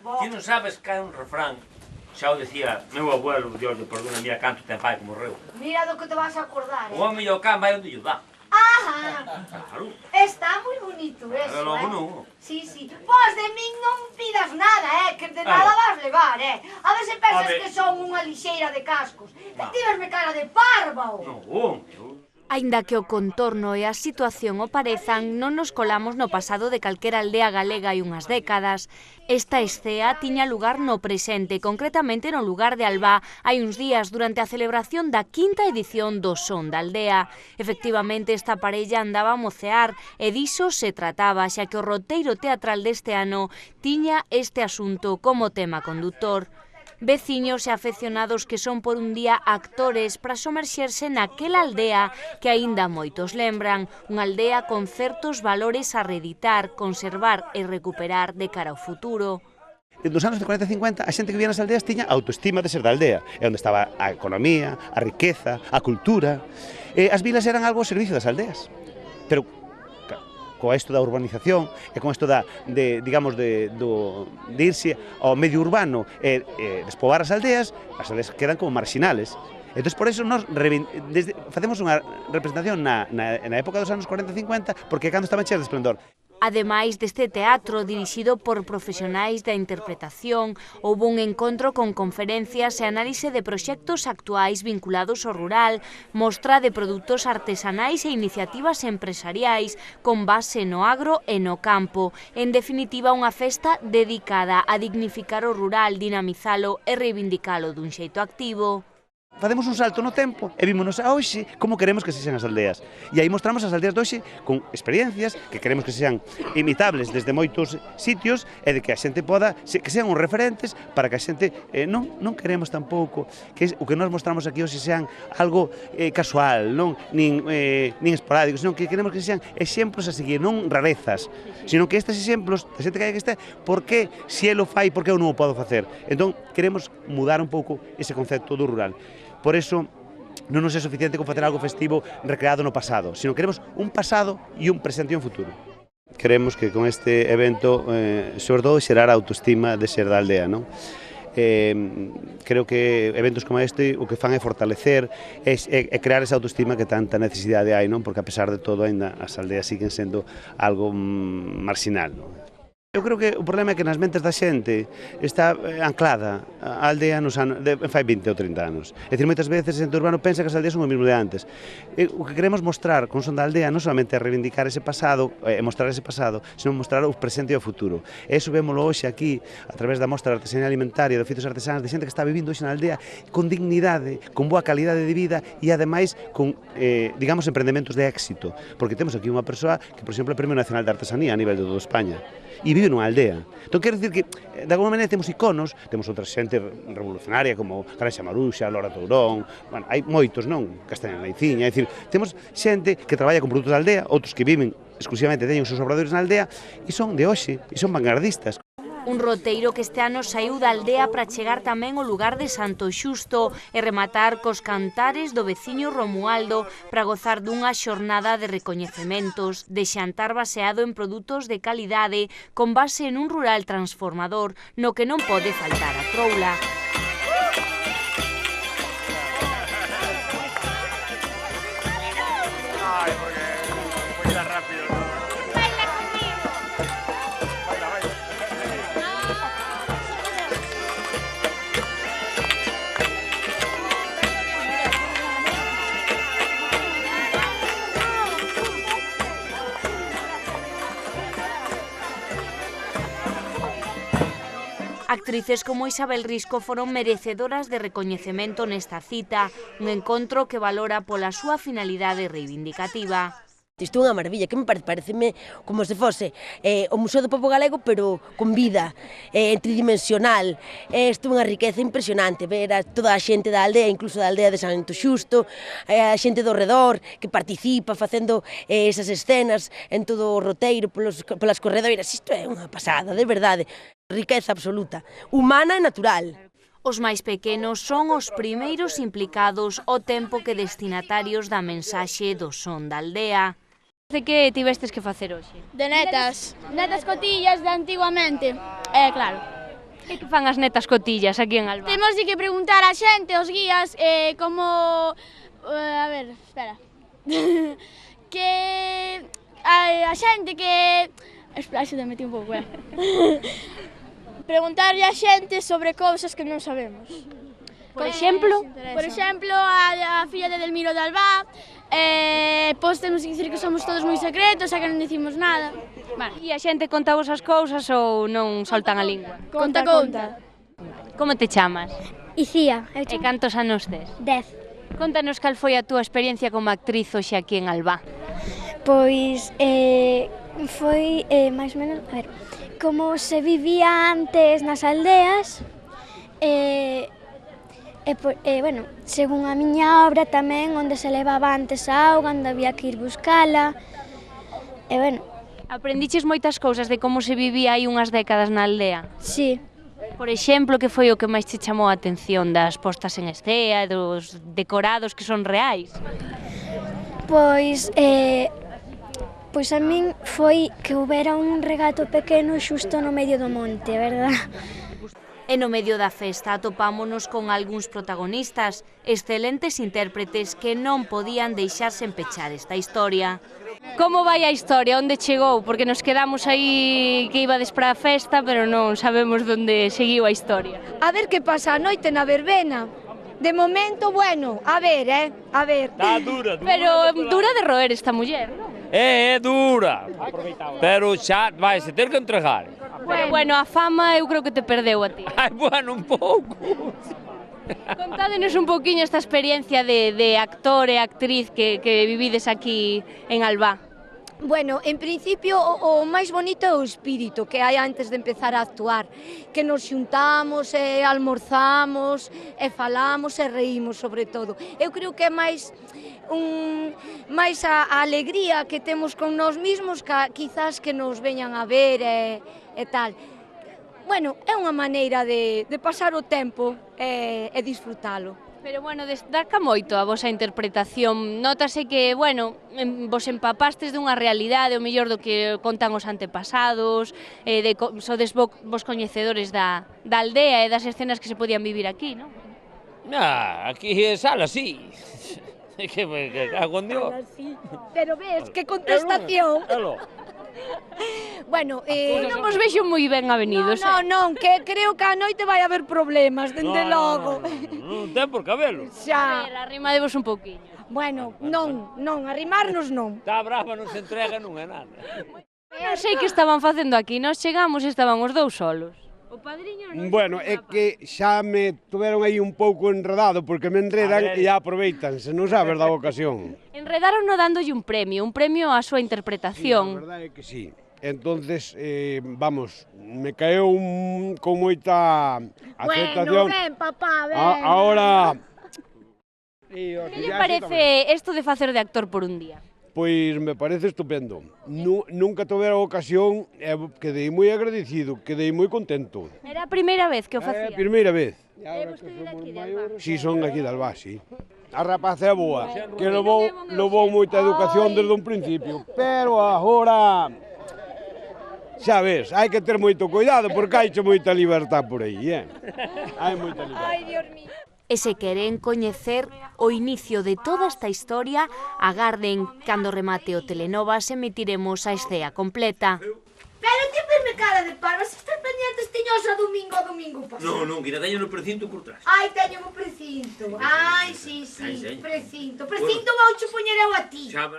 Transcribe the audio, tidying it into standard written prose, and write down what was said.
Ti non sabes que hai un refrán, xa o decía meu abuelo, Dios lle perdona, mira canto ten pai que morreu. Mira do que te vas a acordar, O home e o can vai onde lle dá. Ajá, Claro. está moi bonito eso, Logo non. Sí, sí. Pois de min non pidas nada, que de nada vas levar, A ver se pensas que son unha lixeira de cascos. Tíbesme cara de párvao. Non, Aínda que o contorno e a situación o parezan, non nos colamos no pasado de calquera aldea galega hai unhas décadas. Esta escea tiña lugar no presente, concretamente no lugar de Albá, hai uns días durante a celebración da quinta edición do Son da Aldea. Efectivamente, esta parella andaba a mocear e diso se trataba, xa que o roteiro teatral deste ano tiña este asunto como tema condutor. Veciños e afeccionados que son por un día actores para somerxerse naquela aldea que aínda moitos lembran, unha aldea con certos valores a reeditar, conservar e recuperar de cara ao futuro. Nos anos de 40 e 50, a xente que vivía nas aldeas tiña autoestima de ser da aldea, é onde estaba a economía, a riqueza, a cultura. As vilas eran algo ao servicio das aldeas, pero con isto da urbanización e con isto de irse ao medio urbano e despobar as aldeas quedan como marxinales. Entón, por eso, nós facemos unha representación na época dos anos 40 e 50, porque cando estaban cheas de esplendor. Ademais deste teatro dirixido por profesionais da interpretación, houbo un encontro con conferencias e análise de proxectos actuais vinculados ao rural, mostra de produtos artesanais e iniciativas empresariais con base no agro e no campo. En definitiva, unha festa dedicada a dignificar o rural, dinamizalo e reivindicalo dun xeito activo. Facemos un salto no tempo e vímonos a hoxe como queremos que sexan as aldeas. E aí mostramos as aldeas de hoxe con experiencias que queremos que sexan imitables desde moitos sitios e de que a xente poda, que sean uns referentes para que a xente non queremos tampouco que o que nos mostramos aquí hoxe sean algo casual, nin esporádico, senón que queremos que sean exemplos a seguir, non rarezas, senón que estes exemplos, a xente que hai que estar, por que se ele o fai, por que eu non o podo facer? Entón, queremos mudar un pouco ese concepto do rural. Por eso, non nos é suficiente con facer algo festivo recreado no pasado, sino queremos un pasado e un presente e un futuro. Queremos que con este evento, sobre todo, xerar a autoestima de ser da aldea, non? Creo que eventos como este o que fan é fortalecer e crear esa autoestima que tanta necesidade hai, non? Porque a pesar de todo, ainda as aldeas siguen sendo algo marxinal, non? Eu creo que o problema é que nas mentes da xente está anclada a aldea nos anos, fai 20 ou 30 anos. É dicir, moitas veces a xente urbano pensa que as aldeas son o mesmo de antes. O que queremos mostrar con Son da Aldea non solamente é reivindicar ese pasado, mostrar ese pasado, senón mostrar o presente e o futuro. E iso vémolo hoxe aquí, a través da mostra de artesanía alimentaria, de oficios artesanos, de xente que está vivindo hoxe na aldea con dignidade, con boa calidade de vida e, ademais, con, digamos, emprendamentos de éxito. Porque temos aquí unha persoa que, por exemplo, é Premio Nacional de Artesanía a nivel de toda España. E vive nunha aldea. Entón, quero dicir que, de alguma maneira, temos iconos, temos outra xente revolucionaria como Carexa Maruxa, Lora Tourón, bueno, hai moitos, non? Castaña Laiciña, é dicir, temos xente que traballa con produtos da aldea, outros que viven exclusivamente, teñen os seus obradoiros na aldea, e son de hoxe, e son vanguardistas. Un roteiro que este ano saiu da aldea para chegar tamén ao lugar de Santo Xusto e rematar cos cantares do veciño Romualdo para gozar dunha xornada de recoñecementos, de xantar baseado en produtos de calidade con base en un rural transformador no que non pode faltar a troula. Actrices como Isabel Risco foron merecedoras de recoñecemento nesta cita, un encontro que valora pola súa finalidade reivindicativa. Isto é unha maravilla, que me pareceme como se fose o Museo do Pobo Galego, pero con vida, tridimensional. Isto é unha riqueza impresionante, ver a toda a xente da aldea, incluso da aldea de Santo Xusto, a xente do redor que participa facendo esas escenas en todo o roteiro, polas corredoiras. Isto é unha pasada, de verdade. Riqueza absoluta, humana e natural. Os máis pequenos son os primeiros implicados ao tempo que destinatarios da mensaxe do Son da Aldea. De que tivestes que facer hoxe? De netas cotillas de antiguamente, claro. E que fan as netas cotillas aquí en Alba? Temos de que preguntar a xente, os guías, como... a ver, espera. Que... a xente que... Espera, xe te metí un pouco, Preguntarlle a xente sobre cousas que non sabemos. Por exemplo? Por exemplo, a filla de Delmiro de Albá, pois temos que dicir que somos todos moi secretos e que non dicimos nada. Vale. E a xente conta vos as cousas ou non soltan a lingua? Conta, conta. Como te chamas? Icía, E cantos anos tes? 10. Contanos cal foi a túa experiencia como actriz hoxe aquí en Alba. Pois foi máis ou menos, a ver, como se vivía antes nas aldeas, bueno, según a miña obra tamén, onde se levaba antes a auga, onde había que ir buscala, e bueno. Aprendiches moitas cousas de como se vivía hai unhas décadas na aldea? Sí. Por exemplo, que foi o que máis te chamou a atención das postas en escena, dos decorados que son reais? Pois a min foi que houbera un regato pequeno xusto no medio do monte, verdad? E no medio da festa atopámonos con algúns protagonistas, excelentes intérpretes que non podían deixarse empechar esta historia. Como vai a historia? Onde chegou? Porque nos quedamos aí que ibades para a festa, pero non sabemos onde seguiu a historia. A ver que pasa a noite na verbena. De momento, bueno, a ver, a ver. Está dura, dura. Pero dura de roer esta muller, non? É dura, pero xa vai se ter que entregar. Pero bueno, a fama eu creo que te perdeu a ti. Ai, bueno, un pouco. Contádenos un poquinho esta experiencia de actor e actriz que vivides aquí en Alba. Bueno, en principio o máis bonito é o espírito que hai antes de empezar a actuar, que nos xuntamos e almorzamos e falamos e reímos sobre todo. Eu creo que é máis a alegría que temos con nós mesmos que quizás que nos veñan a ver e tal. Bueno, é unha maneira de pasar o tempo e disfrutalo. Pero bueno, destaca moito a vosa interpretación. Nótase que, bueno, vos empapastes dunha realidade, o mellor do que contan os antepasados, sodes vos coñecedores da aldea e das escenas que se podían vivir aquí, non? Aquí sala, sí. Que cago en Dios. Pero ves, que contestación. Bueno, non vos vexo moi ben avenidos. Non, que creo que a noite vai haber problemas, dende logo. Non ten por cabelo. Xa. A ver, arrímadevos un pouquiño. Bueno, non, arrimarnos non. Está brava, non se entrega, non é nada. Non sei que estaban facendo aquí, nós chegamos e estaban os dous solos. O padriño non... Bueno, é que xa me tuveron aí un pouco enredado porque me enredan e aproveitanse, non sabes da ocasión. Enredaron no dándolle un premio á súa interpretación. Sí, a verdade é que sí. Entonces, vamos, me caeu con moita aceptación. Bueno, ven, papá, ven. Ahora... Que lle parece isto de facer de actor por un día? Pois me parece estupendo. Nunca tovera ocasión e quedei moi agradecido, quedei moi contento. Era a primeira vez que o facía? É a primeira vez. E vostede daqui de Alba? Si, son aquí de Alba, si. A rapaza é boa, que levou moita educación desde un principio, pero agora... Xa ves, hai que ter moito cuidado porque hai moita libertad por aí, Hai moita libertad. Ai, Dios mío. E se queren coñecer o inicio de toda esta historia, agarden cando remate o Telenovas emitiremos a escena completa. Pero ti verme cara de parva, se estás pendientes tiños a domingo pasado. Non, que teño no precinto por trás. Ai, teño un precinto. Ai, sí, precinto. Precinto vouche poñer eu a ti.